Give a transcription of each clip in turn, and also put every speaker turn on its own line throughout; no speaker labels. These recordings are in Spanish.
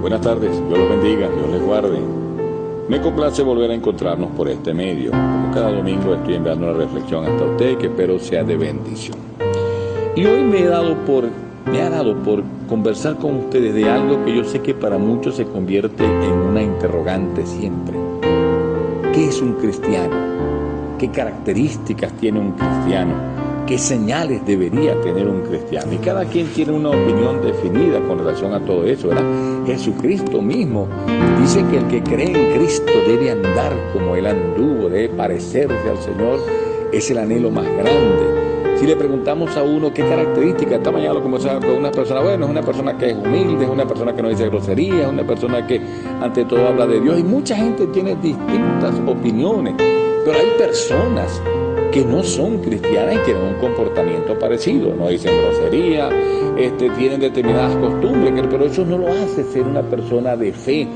Buenas tardes, Dios los bendiga, Dios les guarde. Me complace volver a encontrarnos por este medio. Como cada domingo estoy enviando una reflexión hasta usted que espero sea de bendición. Y hoy me ha dado por conversar con ustedes de algo que yo sé que para muchos se convierte en una interrogante siempre. ¿Qué es un cristiano? ¿Qué características tiene un cristiano? ¿Qué señales debería tener un cristiano? Y cada quien tiene una opinión definida con relación a todo eso, ¿verdad? Jesucristo mismo dice que el que cree en Cristo debe andar como Él anduvo, debe parecerse al Señor. Es el anhelo más grande. Si le preguntamos a uno qué características, esta mañana lo conversaba con una persona, bueno, es una persona que es humilde, es una persona que no dice groserías, es una persona que ante todo habla de Dios, y mucha gente tiene distintas opiniones, pero hay personas que no son cristianas y tienen un comportamiento parecido, no dicen grosería, tienen determinadas costumbres, pero eso no lo hace ser una persona de fe.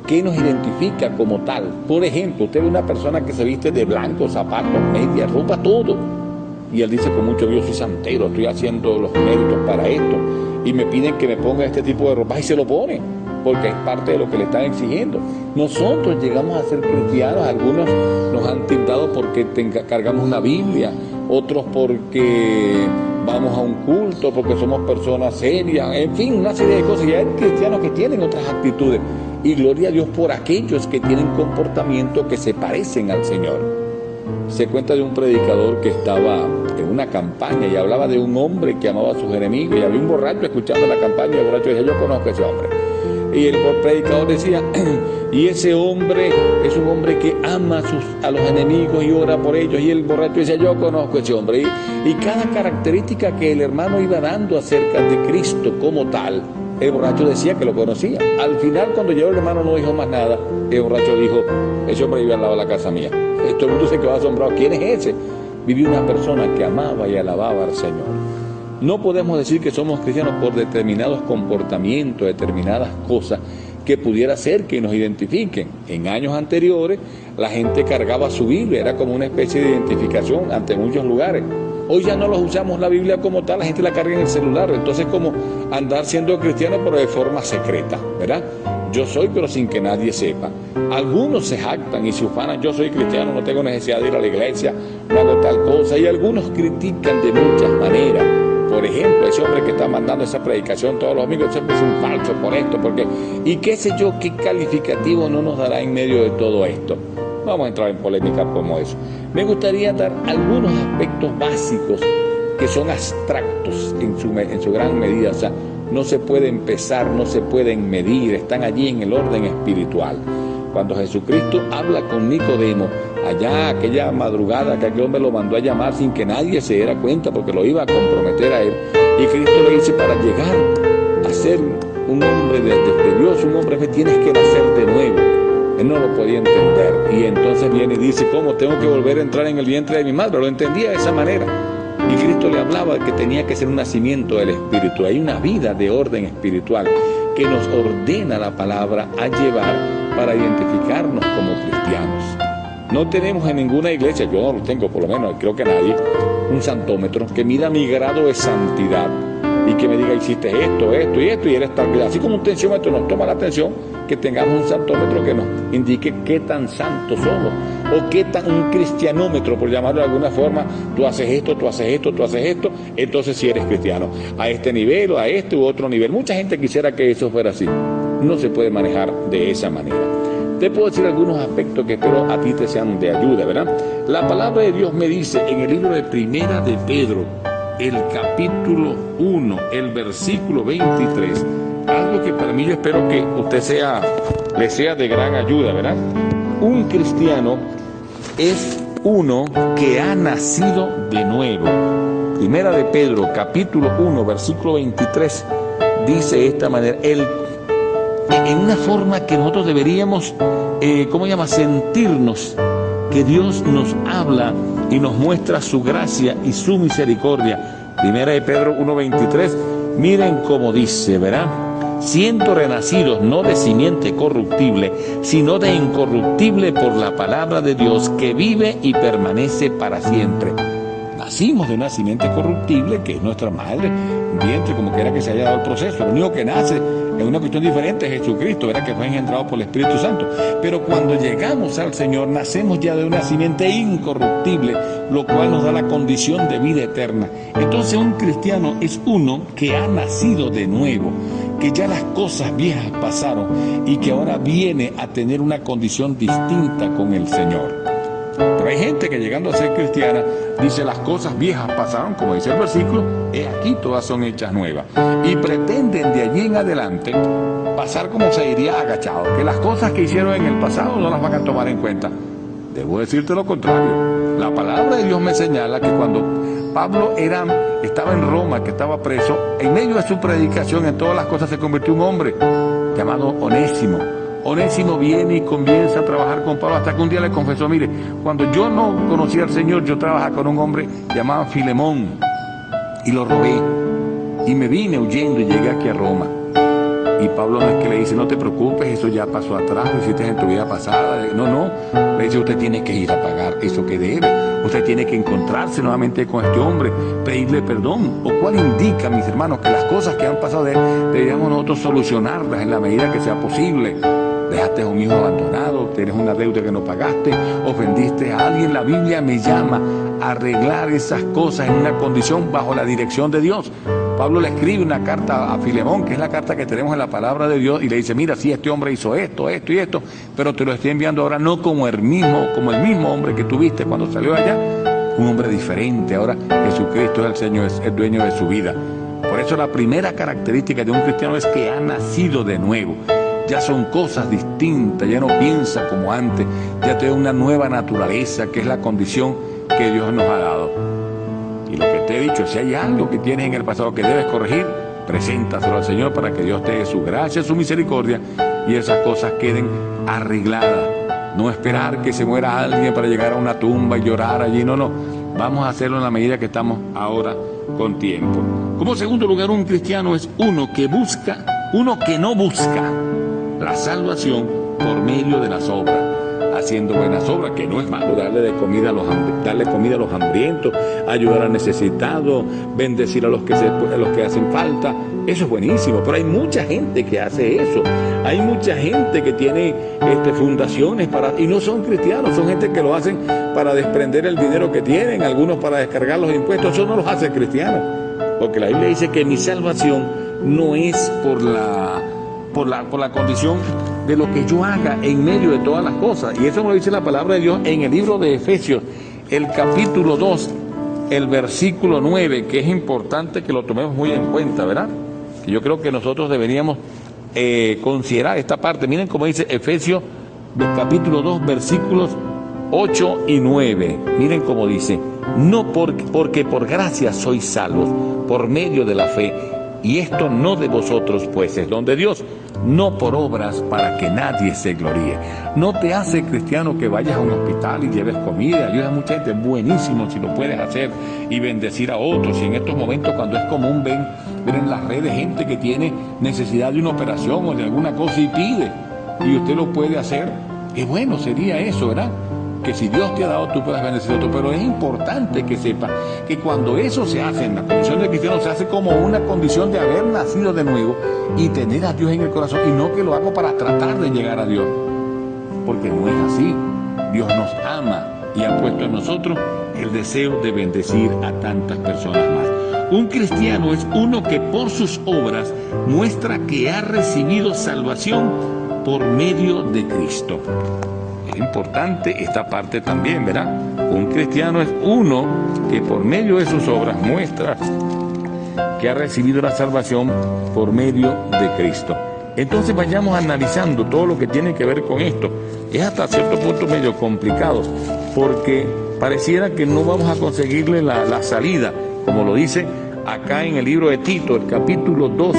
¿Qué nos identifica como tal? Por ejemplo, usted ve una persona que se viste de blanco, zapatos, medias, ropa, todo, y él dice con mucho: yo soy santero, estoy haciendo los méritos para esto, y me piden que me ponga este tipo de ropa, y se lo pone, porque es parte de lo que le están exigiendo. Nosotros llegamos a ser cristianos, algunos nos han tildado porque cargamos una Biblia, otros porque vamos a un culto, porque somos personas serias, en fin, una serie de cosas. Y hay cristianos que tienen otras actitudes, y gloria a Dios por aquellos que tienen comportamientos que se parecen al Señor. Se cuenta de un predicador que estaba en una campaña y hablaba de un hombre que amaba a sus enemigos, y había un borracho escuchando la campaña, y el borracho decía: yo conozco a ese hombre. Y el predicador decía: y ese hombre es un hombre que ama a los enemigos y ora por ellos. Y el borracho decía: yo conozco a ese hombre. Y cada característica que el hermano iba dando acerca de Cristo como tal, el borracho decía que lo conocía. Al final, cuando llegó el hermano, no dijo más nada. El borracho dijo: ese hombre vive al lado de la casa mía. Todo el mundo se quedó asombrado. ¿Quién es ese? Vivía una persona que amaba y alababa al Señor. No podemos decir que somos cristianos por determinados comportamientos, determinadas cosas que pudiera ser que nos identifiquen. En años anteriores, la gente cargaba su Biblia, era como una especie de identificación ante muchos lugares. Hoy ya no los usamos la Biblia como tal, la gente la carga en el celular. Entonces, como andar siendo cristiano, pero de forma secreta, ¿verdad? Yo soy, pero sin que nadie sepa. Algunos se jactan y se ufanan: yo soy cristiano, no tengo necesidad de ir a la iglesia, no hago tal cosa. Y algunos critican de muchas maneras. Por ejemplo, ese hombre que está mandando esa predicación todos los domingos, ese hombre es un falso por esto, porque... y qué sé yo, qué calificativo no nos dará en medio de todo esto. Vamos a entrar en polémica como eso. Me gustaría dar algunos aspectos básicos que son abstractos en su gran medida. O sea, no se pueden pesar, no se pueden medir, están allí en el orden espiritual. Cuando Jesucristo habla con Nicodemo, allá aquella madrugada que aquel hombre lo mandó a llamar sin que nadie se diera cuenta, porque lo iba a comprometer a él, y Cristo le dice: para llegar a ser un hombre de Dios, un hombre que tienes que nacer de nuevo. Él no lo podía entender, y entonces viene y dice: ¿cómo tengo que volver a entrar en el vientre de mi madre? Lo entendía de esa manera. Y Cristo le hablaba de que tenía que ser un nacimiento del Espíritu. Hay una vida de orden espiritual que nos ordena la palabra a llevar para identificarnos como cristianos. No tenemos en ninguna iglesia, yo no lo tengo, por lo menos creo que nadie, un santómetro que mida mi grado de santidad y que me diga: hiciste esto, esto y esto, y eres tal. Así como un tensiómetro nos toma la atención, que tengamos un santómetro que nos indique qué tan santos somos, o qué tan un cristianómetro, por llamarlo de alguna forma: tú haces esto, tú haces esto, tú haces esto, entonces si eres cristiano, a este nivel o a este u otro nivel. Mucha gente quisiera que eso fuera así. No se puede manejar de esa manera. Te puedo decir algunos aspectos que espero a ti te sean de ayuda, ¿verdad? La palabra de Dios me dice en el libro de Primera de Pedro, el capítulo 1, el versículo 23, algo que para mí yo espero que usted le sea de gran ayuda, ¿verdad? Un cristiano es uno que ha nacido de nuevo. Primera de Pedro, capítulo 1, versículo 23, dice de esta manera, en una forma que nosotros deberíamos, sentirnos que Dios nos habla y nos muestra su gracia y su misericordia. Primera de Pedro 1:23, miren cómo dice, ¿verdad? Siendo renacidos no de simiente corruptible, sino de incorruptible por la palabra de Dios que vive y permanece para siempre. Nacimos de una simiente corruptible, que es nuestra madre, vientre, como quiera que se haya dado el proceso. Lo único que nace es una cuestión diferente, es Jesucristo, ¿verdad? Que fue engendrado por el Espíritu Santo. Pero cuando llegamos al Señor, nacemos ya de una simiente incorruptible, lo cual nos da la condición de vida eterna. Entonces un cristiano es uno que ha nacido de nuevo, que ya las cosas viejas pasaron y que ahora viene a tener una condición distinta con el Señor. Pero hay gente que llegando a ser cristiana dice las cosas viejas pasaron, como dice el versículo, he aquí todas son hechas nuevas. Y pretenden de allí en adelante pasar, como se diría, agachado, que las cosas que hicieron en el pasado no las van a tomar en cuenta. Debo decirte lo contrario. La palabra de Dios me señala que cuando Pablo estaba en Roma, que estaba preso, en medio de su predicación en todas las cosas se convirtió un hombre llamado Onésimo. Onésimo viene y comienza a trabajar con Pablo hasta que un día le confesó, mire, cuando yo no conocía al Señor, yo trabajaba con un hombre llamado Filemón y lo robé y me vine huyendo y llegué aquí a Roma. Y Pablo no es que le dice, no te preocupes, eso ya pasó atrás, lo hiciste en tu vida pasada. No, le dice, usted tiene que ir a pagar eso que debe, usted tiene que encontrarse nuevamente con este hombre, pedirle perdón, lo cual indica, mis hermanos, que las cosas que han pasado de él, deberíamos nosotros solucionarlas en la medida que sea posible. Dejaste a un hijo abandonado, tienes una deuda que no pagaste, ofendiste a alguien. La Biblia me llama a arreglar esas cosas en una condición bajo la dirección de Dios. Pablo le escribe una carta a Filemón, que es la carta que tenemos en la palabra de Dios, y le dice, mira, sí, este hombre hizo esto, esto y esto, pero te lo estoy enviando ahora no como el mismo hombre que tuviste cuando salió allá, un hombre diferente. Ahora Jesucristo es el Señor, es el dueño de su vida. Por eso la primera característica de un cristiano es que ha nacido de nuevo. Ya son cosas distintas, ya no piensa como antes, ya tiene una nueva naturaleza, que es la condición que Dios nos ha dado. Y lo que te he dicho, si hay algo que tienes en el pasado que debes corregir, preséntaselo al Señor para que Dios te dé su gracia, su misericordia, y esas cosas queden arregladas. No esperar que se muera alguien para llegar a una tumba y llorar allí, no. Vamos a hacerlo en la medida que estamos ahora con tiempo. Como segundo lugar, un cristiano es uno que no busca la salvación por medio de las obras, haciendo buenas obras, que no es malo, darle comida a los hambrientos, ayudar al necesitado, bendecir a los que hacen falta. Eso es buenísimo, pero hay mucha gente que hace eso. Hay mucha gente que tiene fundaciones y no son cristianos, son gente que lo hacen para desprender el dinero que tienen, algunos para descargar los impuestos. Eso no los hace cristianos, porque la Biblia dice que mi salvación no es por la condición de lo que yo haga en medio de todas las cosas. Y eso nos lo dice la palabra de Dios en el libro de Efesios, el capítulo 2, el versículo 9, que es importante que lo tomemos muy en cuenta, ¿verdad? Que yo creo que nosotros deberíamos considerar esta parte. Miren cómo dice Efesios, del capítulo 2, versículos 8 y 9. Miren cómo dice, no porque por gracia sois salvos, por medio de la fe, y esto no de vosotros, pues es don de Dios, no por obras para que nadie se gloríe. No te hace cristiano que vayas a un hospital y lleves comida, ayudas a mucha gente, buenísimo si lo puedes hacer, y bendecir a otros. Y en estos momentos, cuando es común ver en las redes gente que tiene necesidad de una operación o de alguna cosa y pide, y usted lo puede hacer, qué bueno sería eso, ¿verdad? Que si Dios te ha dado, tú puedas bendecir a otro. Pero es importante que sepa que cuando eso se hace en la condición de cristiano, se hace como una condición de haber nacido de nuevo y tener a Dios en el corazón, y no que lo hago para tratar de llegar a Dios, porque no es así. Dios nos ama y ha puesto en nosotros el deseo de bendecir a tantas personas más. Un cristiano es uno que por sus obras muestra que ha recibido salvación por medio de Cristo. Es importante esta parte también, ¿verdad? Un cristiano es uno que por medio de sus obras muestra que ha recibido la salvación por medio de Cristo. Entonces vayamos analizando todo lo que tiene que ver con esto. Es hasta cierto punto medio complicado, porque pareciera que no vamos a conseguirle la salida, como lo dice acá en el libro de Tito, el capítulo 2,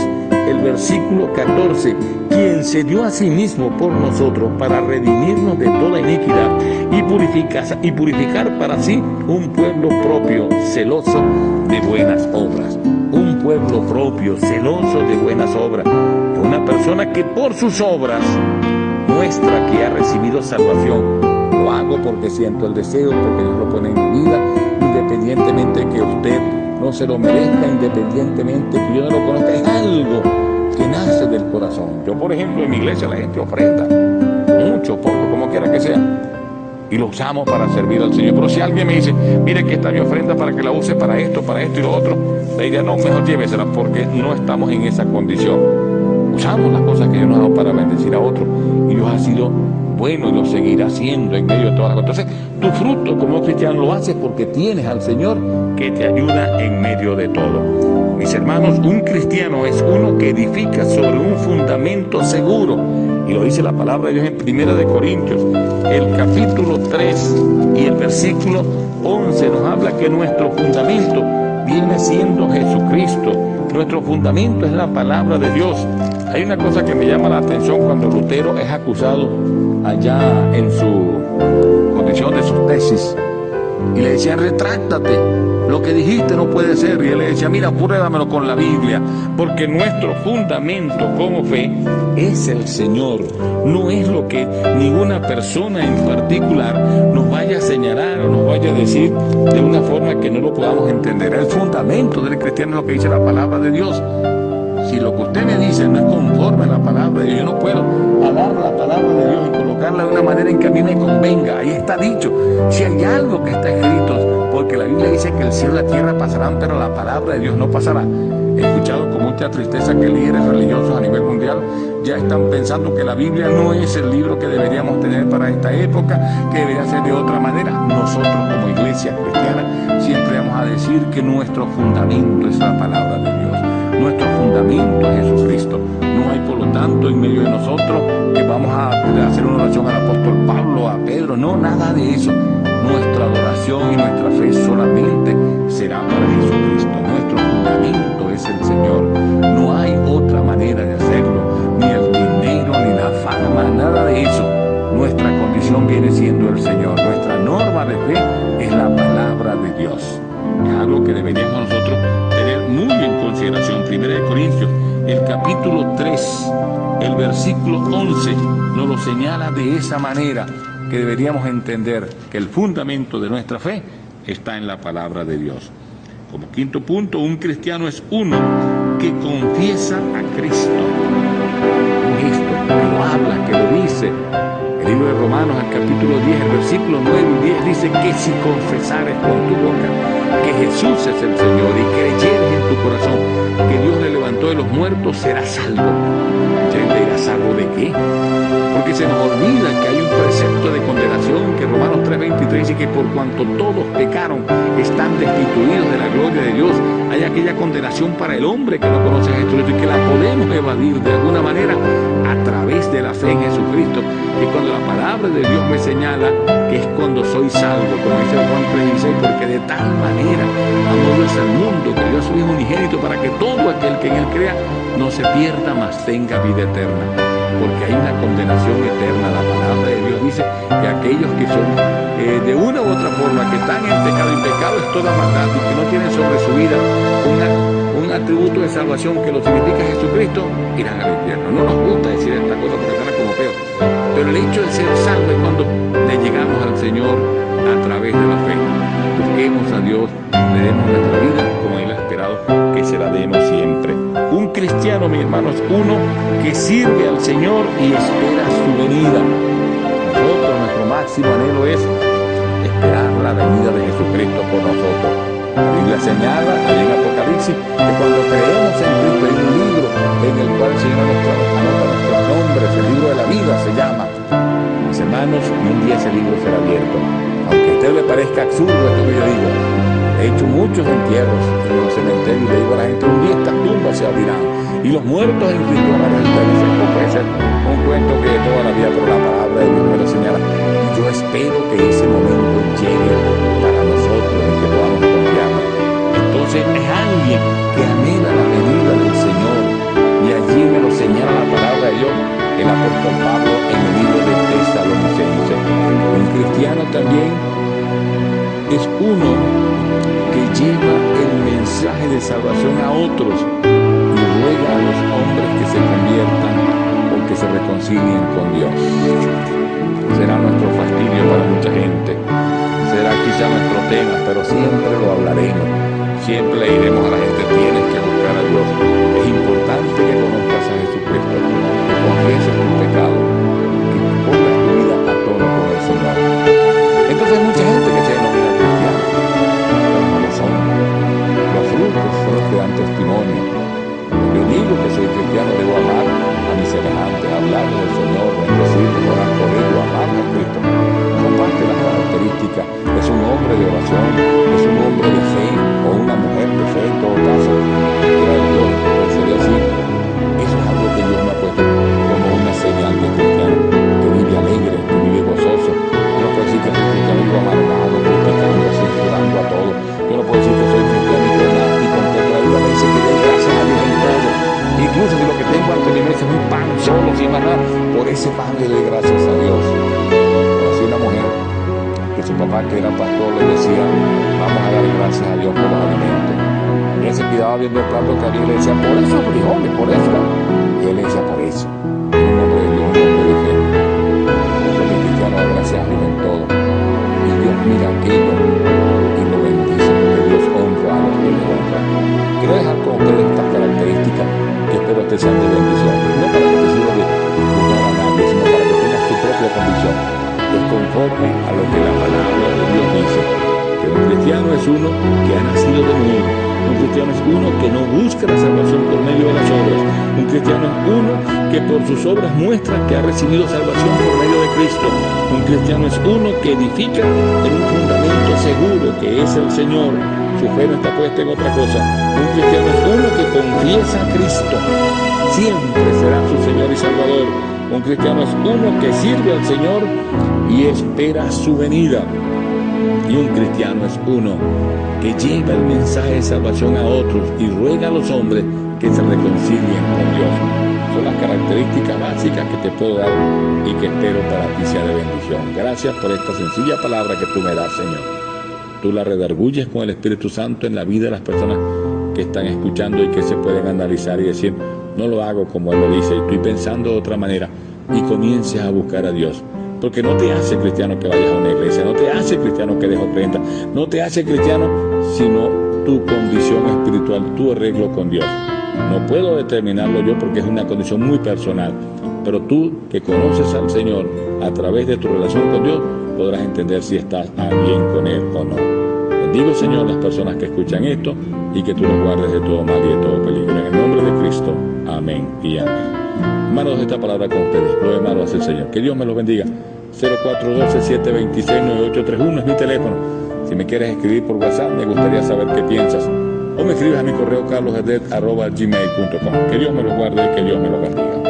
el versículo 14, quien se dio a sí mismo por nosotros para redimirnos de toda iniquidad y purificar para sí un pueblo propio, celoso de buenas obras. Un pueblo propio, celoso de buenas obras. Una persona que por sus obras muestra que ha recibido salvación. Lo hago porque siento el deseo, porque Dios lo pone en mi vida, independientemente que usted no se lo merezca, independientemente que yo no lo conozca. Es algo que nace del corazón. Yo, por ejemplo, en mi iglesia la gente ofrenda, mucho, poco, como quiera que sea, y lo usamos para servir al Señor. Pero si alguien me dice, mire que está mi ofrenda para que la use para esto y lo otro, le diría, no, mejor llévesela, porque no estamos en esa condición. Usamos las cosas que Dios nos ha dado para bendecir a otros, y Dios ha sido bueno y lo seguirá haciendo en medio de todas las cosas. Entonces, tu fruto como cristiano lo haces porque tienes al Señor que te ayuda en medio de todo. Mis hermanos, un cristiano es uno que edifica sobre un fundamento seguro, y lo dice la palabra de Dios en 1 Corintios, el capítulo 3 y el versículo 11 nos habla que nuestro fundamento viene siendo Jesucristo. Nuestro fundamento es la palabra de Dios. Hay una cosa que me llama la atención cuando Lutero es acusado allá en su condición de sus tesis, y le decían, retráctate, lo que dijiste no puede ser. Y él le decía, mira, pruébamelo con la Biblia, porque nuestro fundamento como fe es el Señor. No es lo que ninguna persona en particular nos vaya a señalar o nos vaya a decir de una forma que no lo podamos entender. El fundamento del cristiano es lo que dice la palabra de Dios. Si lo que usted me dice no es conforme a la palabra de Dios, yo no puedo agarrar la palabra de Dios y colocarla de una manera en que a mí me convenga. Ahí está dicho. Si hay algo que está escrito, porque la Biblia dice que el cielo y la tierra pasarán, pero la palabra de Dios no pasará. He escuchado con mucha tristeza que líderes religiosos a nivel mundial ya están pensando que la Biblia no es el libro que deberíamos tener para esta época, que debería ser de otra manera. Nosotros como iglesia cristiana siempre vamos a decir que nuestro fundamento es la palabra de Dios. Nuestro fundamento es Jesucristo. No hay, por lo tanto, en medio de nosotros que vamos a hacer una oración al apóstol Pablo, a Pedro. No, nada de eso. Nuestra adoración y nuestra fe solamente será para Jesucristo. Nuestro fundamento es el Señor. No hay otra manera de hacerlo. Ni el dinero, ni la fama, nada de eso. Nuestra condición viene siendo el Señor. Nuestra norma de fe es la palabra de Dios. Es algo que deberíamos nosotros tener muy en consideración. 1 Corintios, el capítulo 3, el versículo 11, nos lo señala de esa manera, que deberíamos entender que el fundamento de nuestra fe está en la palabra de Dios. Como quinto punto, un cristiano es uno que confiesa a Cristo. Un gesto, que lo habla, que lo dice. El libro de Romanos, el capítulo 10, el versículo 9 y 10 dice que si confesares con tu boca que Jesús es el Señor y creyeres en tu corazón que Dios le levantó de los muertos, serás salvo. ¿Ya te dirás salvo de qué? Porque se nos olvida que hay un precepto de condenación que Romanos 3:23 dice que por cuanto todos pecaron están destituidos de la gloria de Dios. Hay aquella condenación para el hombre que no conoce a Jesucristo y que la podemos evadir de alguna manera a través de la fe en Jesucristo. Y cuando la palabra de Dios me señala que es cuando soy salvo, como dice Juan 3:16, porque de tal manera amó Dios al mundo que dio a su Hijo unigénito para que todo aquel que en él crea no se pierda, mas tenga vida eterna. Porque hay una condenación eterna. La palabra de Dios dice que aquellos que son de una u otra forma, que están en pecado, y pecado es toda maldad, y que no tienen sobre su vida un atributo de salvación que lo significa Jesucristo, irán al infierno. No nos gusta decir esta cosa porque suena como feo, pero el hecho de ser salvo es cuando le llegamos al Señor a través de la fe. Busquemos a Dios, le demos nuestra vida como Él ha esperado que se la demos siempre. Un cristiano, mi hermano, es uno que sirve al Señor y espera su venida. Nosotros, nuestro máximo anhelo es esperar la venida de Jesucristo por nosotros. La Biblia señala, allá en Apocalipsis, que cuando creemos en Cristo hay un libro en el cual el Señor anota nuestros nombres, el libro de la vida se llama. Mis hermanos, y un día ese libro será abierto. Aunque a usted le parezca absurdo esto que yo digo, he hecho muchos entierros en los cementerios y le digo a la gente, un día estas tumbas se abrirán y los muertos en Cristo van a resucitar. Esto puede ser un cuento que toda la vida, por la palabra de Dios me lo señala. Y yo espero que ese momento llegue para nosotros y que podamos confiar. Entonces es alguien que anhela la venida del Señor, y allí me lo señala la palabra de Dios, el apóstol Pablo en el libro de Tesalonicenses. El cristiano también es uno que lleva el mensaje de salvación a otros y ruega a los hombres que se conviertan o que se reconcilien con Dios. Será nuestro fastidio para mucha gente, será quizá nuestro tema, pero siempre lo hablaremos, siempre le diremos a la gente, tienes que buscar a Dios. Es importante que conozcas Entonces hay mucha gente que se denomina cristiana, pero no lo son. Los frutos son los que dan testimonio. Yo digo que soy cristiano, debo amar a mis semejantes, hablarle del Señor, bendecirle, orar por ello, amar a Cristo. Comparte las características. Es un hombre de oración, es un hombre de fe, o una mujer de fe en todo caso. Pero sería así. Eso es algo que Dios me ha puesto como una señal de cristiano, que vive alegre, que vive gozoso. Yo no puedo decir que soy cristiano y vivo amargado, criticando, censurando a todo. Yo no puedo decir que soy cristiano y que contento. La Biblia me dice que doy gracias a Dios en todo. Incluso si lo que tengo ante mi mesa es un pan solo, sin más nada, por ese pan le doy gracias a Dios. Conocí una mujer que su papá, que era pastor, le decía, vamos a dar gracias a Dios por los alimentos. Y él se quedaba viendo el plato que había y le decía, por eso frijoles, por eso. Y él le decía, por eso. Un hombre de Dios, un hombre de fe. Un hombre cristiano da gracias a Dios en todo. Y Dios mira aquello y lo bendice, porque Dios honra a los que le honran. Quiero dejar con ustedes estas características que espero que sean de bendición. No para que te sirva de juzgar a nadie, sino para que tengas tu propia convicción. Es conforme a lo que la palabra de Dios dice. Que un cristiano es uno que ha nacido de nuevo. Un cristiano es uno que no busca la salvación por medio de las obras. Un cristiano es uno que por sus obras muestra que ha recibido salvación por medio de Cristo. Un cristiano es uno que edifica en un fundamento seguro que es el Señor. Su fe no está puesta en otra cosa. Un cristiano es uno que confiesa a Cristo. Siempre será su Señor y Salvador. Un cristiano es uno que sirve al Señor y espera su venida. Y un cristiano es uno que lleva el mensaje de salvación a otros y ruega a los hombres que se reconcilien con Dios. Son las características básicas que te puedo dar y que espero para ti sea de bendición. Gracias por esta sencilla palabra que tú me das, Señor. Tú la redarguyes con el Espíritu Santo en la vida de las personas que están escuchando y que se pueden analizar y decir, no lo hago como Él lo dice, estoy pensando de otra manera, y comiences a buscar a Dios. Porque no te hace cristiano que vayas a una iglesia, no te hace cristiano que dejes ofrenda, no te hace cristiano sino tu condición espiritual, tu arreglo con Dios. No puedo determinarlo yo porque es una condición muy personal, pero tú que conoces al Señor a través de tu relación con Dios, podrás entender si estás bien con Él o no. Bendigo, Señor, las personas que escuchan esto y que tú los guardes de todo mal y de todo peligro. En el nombre de Cristo, amén y amén. Hermanos, esta palabra con ustedes, lo demás lo hace el Señor. Que Dios me los bendiga. 0412-726-9831 es mi teléfono. Si me quieres escribir por WhatsApp, me gustaría saber qué piensas. O me escribes a mi correo carlos@gmail.com. Que Dios me los guarde y que Dios me los bendiga.